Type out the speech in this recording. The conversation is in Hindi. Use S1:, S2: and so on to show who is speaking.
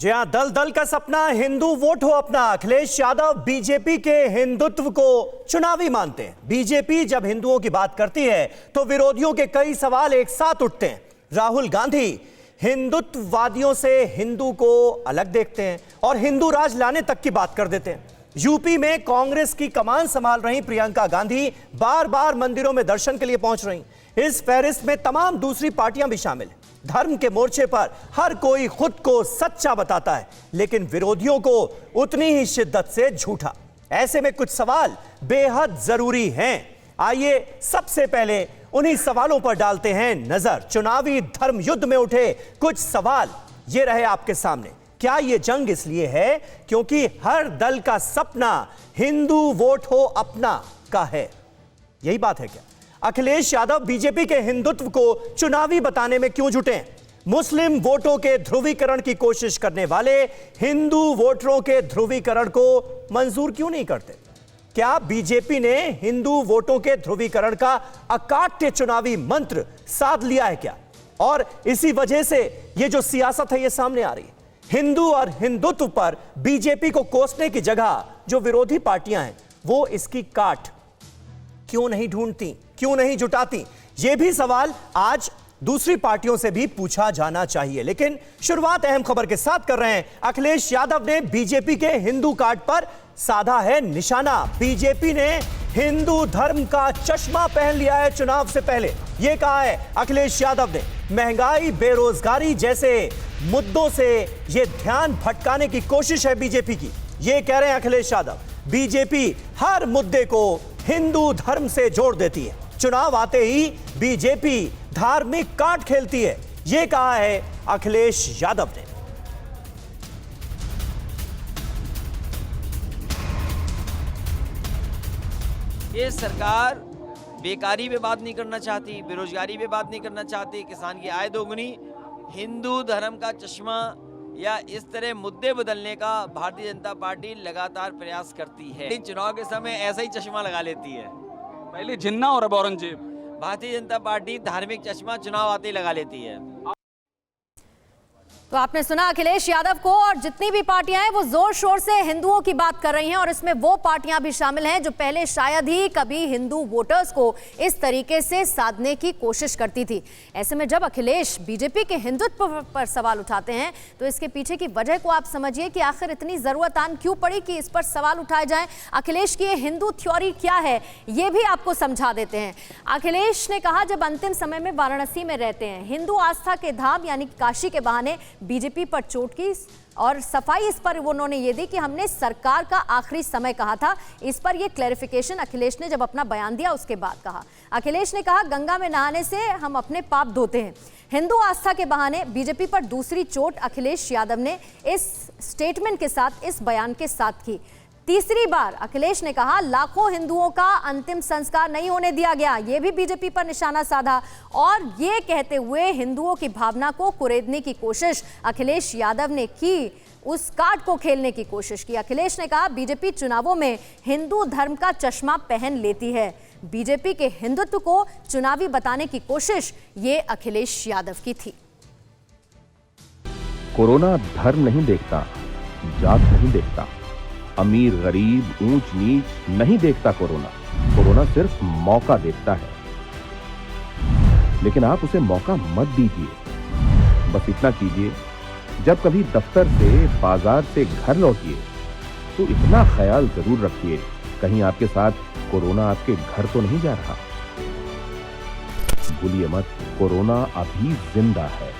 S1: जी हां, दल दल का सपना हिंदू वोट हो अपना। अखिलेश यादव बीजेपी के हिंदुत्व को चुनावी मानते हैं। बीजेपी जब हिंदुओं की बात करती है तो विरोधियों के कई सवाल एक साथ उठते हैं। राहुल गांधी हिंदुत्ववादियों से हिंदू को अलग देखते हैं और हिंदू राज लाने तक की बात कर देते हैं। यूपी में कांग्रेस की कमान संभाल रही प्रियंका गांधी बार बार मंदिरों में दर्शन के लिए पहुंच रही। इस फहरिस्त में तमाम दूसरी पार्टियां भी शामिल हैं। धर्म के मोर्चे पर हर कोई खुद को सच्चा बताता है, लेकिन विरोधियों को उतनी ही शिद्दत से झूठा। ऐसे में कुछ सवाल बेहद जरूरी हैं। आइए सबसे पहले उन्हीं सवालों पर डालते हैं नजर। चुनावी धर्म युद्ध में उठे कुछ सवाल ये रहे आपके सामने। क्या यह जंग इसलिए है क्योंकि हर दल का सपना हिंदू वोट हो अपना का है? यही बात है क्या? अखिलेश यादव बीजेपी के हिंदुत्व को चुनावी बताने में क्यों जुटे हैं? मुस्लिम वोटों के ध्रुवीकरण की कोशिश करने वाले हिंदू वोटरों के ध्रुवीकरण को मंजूर क्यों नहीं करते? क्या बीजेपी ने हिंदू वोटों के ध्रुवीकरण का अकाट्य चुनावी मंत्र साध लिया है क्या? और इसी वजह से यह जो सियासत है यह सामने आ रही है। हिंदू और हिंदुत्व पर बीजेपी को कोसने की जगह जो विरोधी पार्टियां हैं वो इसकी काट क्यों नहीं ढूंढती, क्यों नहीं जुटाती? यह भी सवाल आज दूसरी पार्टियों से भी पूछा जाना चाहिए। लेकिन शुरुआत अहम खबर के साथ कर रहे हैं। अखिलेश यादव ने बीजेपी के हिंदू कार्ड पर साधा है निशाना। बीजेपी ने हिंदू धर्म का चश्मा पहन लिया है चुनाव से पहले, यह कहा है अखिलेश यादव ने। महंगाई, बेरोजगारी जैसे मुद्दों से यह ध्यान भटकाने की कोशिश है बीजेपी की, यह कह रहे हैं अखिलेश यादव। बीजेपी हर मुद्दे को हिंदू धर्म से जोड़ देती है। चुनाव आते ही बीजेपी धार्मिक कार्ड खेलती है, यह कहा है अखिलेश यादव ने।
S2: ये सरकार बेकारी पे बात नहीं करना चाहती, बेरोजगारी पे बात नहीं करना चाहती, किसान की आय दोगुनी, हिंदू धर्म का चश्मा या इस तरह मुद्दे बदलने का भारतीय जनता पार्टी लगातार प्रयास करती है। चुनाव के समय ऐसा ही चश्मा लगा लेती है।
S3: पहले जिन्ना और अब औरंगजेब।
S2: भारतीय जनता पार्टी धार्मिक चश्मा चुनाव आते ही लगा लेती है।
S4: तो आपने सुना अखिलेश यादव को, और जितनी भी पार्टियां हैं वो जोर शोर से हिंदुओं की बात कर रही हैं, और इसमें वो पार्टियां भी शामिल हैं जो पहले शायद ही कभी हिंदू वोटर्स को इस तरीके से साधने की कोशिश करती थी। ऐसे में जब अखिलेश बीजेपी के हिंदुत्व पर सवाल उठाते हैं तो इसके पीछे की वजह को आप समझिए कि आखिर इतनी जरूरत आन क्यों पड़ी कि इस पर सवाल उठाए जाएं। अखिलेश की ये हिंदू थ्योरी क्या है ये भी आपको समझा देते हैं। अखिलेश ने कहा जब अंतिम समय में वाराणसी में रहते हैं, हिंदू आस्था के धाम यानी काशी के बहाने बीजेपी पर चोट की, और सफाई इस पर उन्होंने ये दी कि हमने सरकार का आखिरी समय कहा था। इस पर ये क्लैरिफिकेशन अखिलेश ने जब अपना बयान दिया उसके बाद कहा। अखिलेश ने कहा गंगा में नहाने से हम अपने पाप धोते हैं। हिंदू आस्था के बहाने बीजेपी पर दूसरी चोट अखिलेश यादव ने इस स्टेटमेंट के साथ, इस बयान के साथ की। तीसरी बार अखिलेश ने कहा लाखों हिंदुओं का अंतिम संस्कार नहीं होने दिया गया, यह भी बीजेपी पर निशाना साधा, और ये कहते हुए हिंदुओं की भावना को कुरेदने की कोशिश अखिलेश यादव ने की, उस कार्ड को खेलने की कोशिश की। अखिलेश ने कहा बीजेपी चुनावों में हिंदू धर्म का चश्मा पहन लेती है। बीजेपी के हिंदुत्व को चुनावी बताने की कोशिश ये अखिलेश यादव की थी।
S5: कोरोना धर्म नहीं देखता, जात नहीं देखता, अमीर गरीब ऊंच नीच नहीं देखता। कोरोना सिर्फ मौका देखता है, लेकिन आप उसे मौका मत दीजिए। बस इतना कीजिए, जब कभी दफ्तर से, बाजार से घर लौटिए तो इतना ख्याल जरूर रखिए कहीं आपके साथ कोरोना आपके घर तो नहीं जा रहा। भूलिए मत, कोरोना अभी जिंदा है।